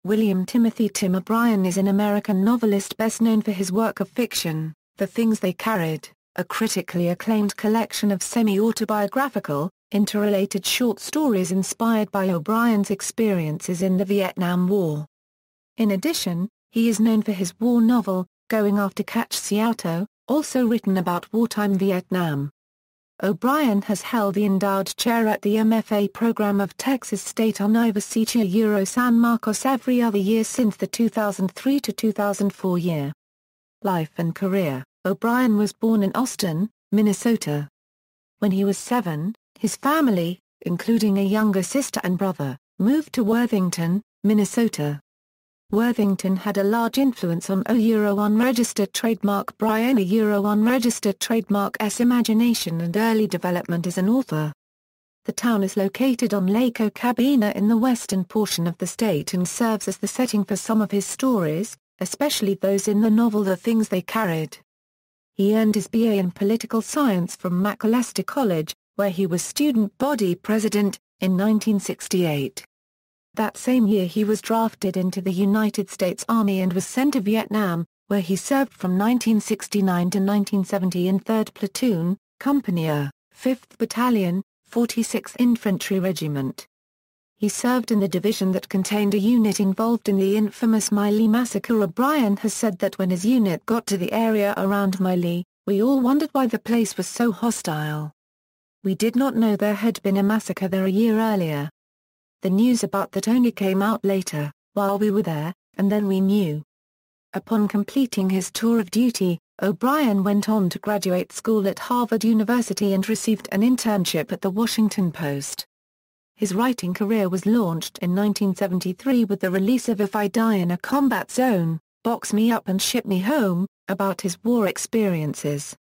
William Timothy Tim O'Brien is an American novelist best known for his work of fiction, The Things They Carried, a critically acclaimed collection of semi-autobiographical, interrelated short stories inspired by O'Brien's experiences in the Vietnam War. In addition, he is known for his war novel, After Cacciato, also written about wartime Vietnam. O'Brien has held the endowed chair at the MFA program of Texas State University San Marcos every other year since the 2003 to 2004 year. Life and career. O'Brien was born in Austin, Minnesota. When he was 7, his family, including a younger sister and brother, moved to Worthington, Minnesota. Worthington had a large influence on unregistered trademark Brian unregistered trademark's imagination and early development as an author. The town is located on Lake Ocabina in the western portion of the state and serves as the setting for some of his stories, especially those in the novel The Things They Carried. He earned his BA in political science from Macalester College, where he was student body president, in 1968. That same year he was drafted into the United States Army and was sent to Vietnam, where he served from 1969 to 1970 in 3rd Platoon, Company A, 5th Battalion, 46th Infantry Regiment. He served in the division that contained a unit involved in the infamous My Lai massacre. O'Brien has said that when his unit got to the area around My Lai, we all wondered why the place was so hostile. We did not know there had been a massacre there a year earlier. The news about that only came out later, while we were there, and then we knew. Upon completing his tour of duty, O'Brien went on to graduate school at Harvard University and received an internship at the Washington Post. His writing career was launched in 1973 with the release of If I Die in a Combat Zone, Box Me Up and Ship Me Home, about his war experiences.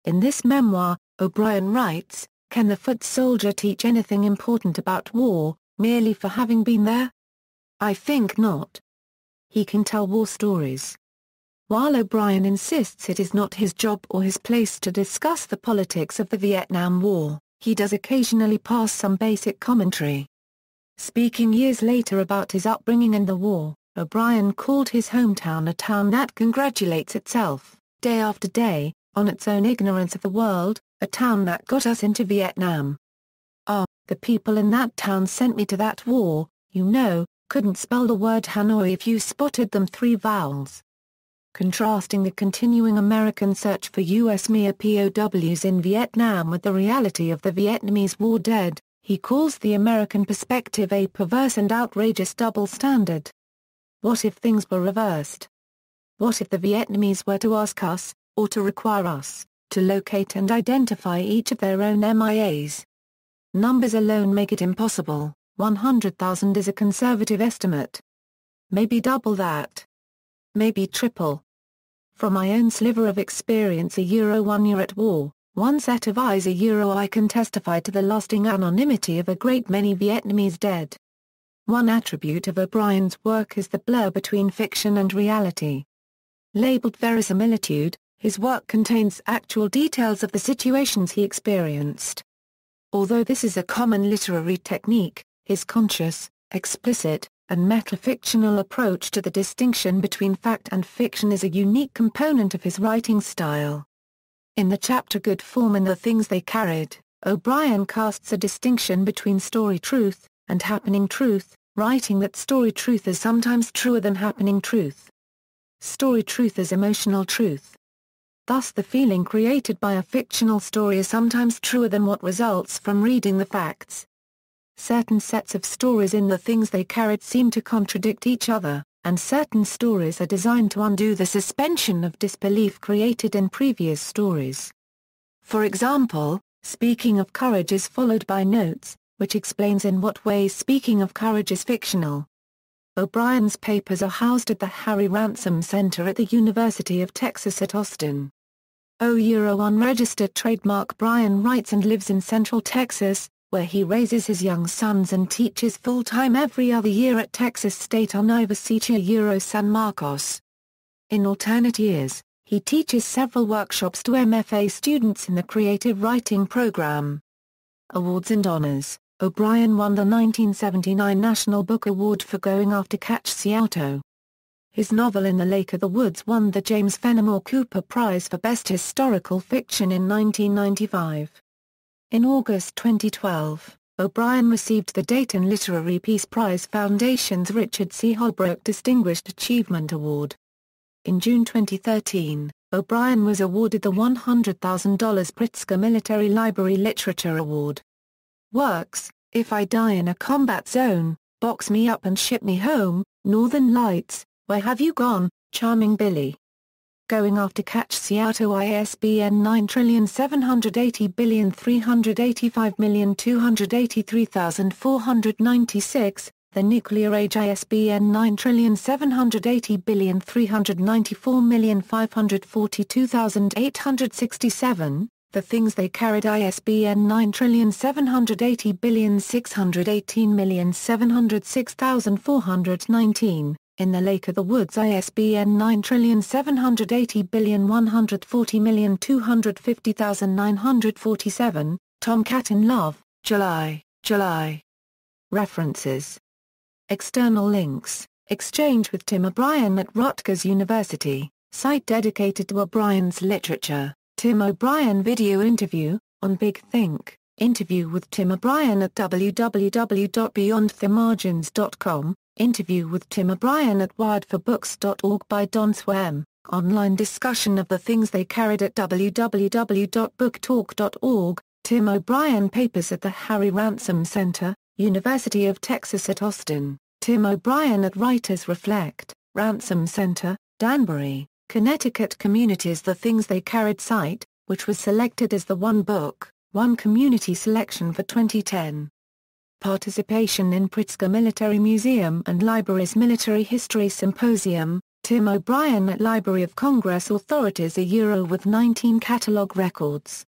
In this memoir, O'Brien writes, "Can the foot soldier teach anything important about war, merely for having been there? I think not. He can tell war stories." While O'Brien insists it is not his job or his place to discuss the politics of the Vietnam War, he does occasionally pass some basic commentary. Speaking years later about his upbringing and the war, O'Brien called his hometown a town that congratulates itself, day after day, on its own ignorance of the world, a town that got us into Vietnam. The people in that town sent me to that war, couldn't spell the word Hanoi if you spotted them 3 vowels. Contrasting the continuing American search for U.S. mere POWs in Vietnam with the reality of the Vietnamese war dead, he calls the American perspective a perverse and outrageous double standard. What if things were reversed? What if the Vietnamese were to ask us, or to require us, to locate and identify each of their own MIAs? Numbers alone make it impossible. 100,000 is a conservative estimate. Maybe double that. Maybe triple. From my own sliver of experience 1 year at war, one set of eyes I can testify to the lasting anonymity of a great many Vietnamese dead. One attribute of O'Brien's work is the blur between fiction and reality. Labeled verisimilitude, his work contains actual details of the situations he experienced. Although this is a common literary technique, his conscious, explicit, and metafictional approach to the distinction between fact and fiction is a unique component of his writing style. In the chapter Good Form and The Things They Carried, O'Brien casts a distinction between story truth and happening truth, writing that story truth is sometimes truer than happening truth. Story truth is emotional truth. Thus the feeling created by a fictional story is sometimes truer than what results from reading the facts. Certain sets of stories in The Things They Carried seem to contradict each other, and certain stories are designed to undo the suspension of disbelief created in previous stories. For example, Speaking of Courage is followed by notes, which explains in what ways Speaking of Courage is fictional. O'Brien's papers are housed at the Harry Ransom Center at the University of Texas at Austin. Unregistered trademark Brian writes and lives in Central Texas, where he raises his young sons and teaches full-time every other year at Texas State University San Marcos. In alternate years, he teaches several workshops to MFA students in the creative writing program. Awards and honors. O'Brien won the 1979 National Book Award for Going After Cacciato. His novel In the Lake of the Woods won the James Fenimore Cooper Prize for Best Historical Fiction in 1995. In August 2012, O'Brien received the Dayton Literary Peace Prize Foundation's Richard C. Holbrook Distinguished Achievement Award. In June 2013, O'Brien was awarded the $100,000 Pritzker Military Library Literature Award. Works: If I Die in a Combat Zone, Box Me Up and Ship Me Home, Northern Lights, Where Have You Gone, Charming Billy. Going After Cacciato, ISBN 9780385283496, The Nuclear Age, ISBN 9780394542867, The Things They Carried, ISBN 9780618706419, In the Lake of the Woods, ISBN 9780140250947, Tomcat in Love, July. References. External links: Exchange with Tim O'Brien at Rutgers University, site dedicated to O'Brien's literature, Tim O'Brien video interview, on Big Think, interview with Tim O'Brien at www.beyondthemargins.com, interview with Tim O'Brien at wiredforbooks.org by Don Swem, online discussion of the things they carried at www.booktalk.org, Tim O'Brien papers at the Harry Ransom Center, University of Texas at Austin, Tim O'Brien at Writers Reflect, Ransom Center, Danbury, Connecticut Communities The Things They Carried site, which was selected as the One Book, One Community selection for 2010. Participation in Pritzker Military Museum and Libraries Military History Symposium, Tim O'Brien at Library of Congress Authorities with 19 catalog records.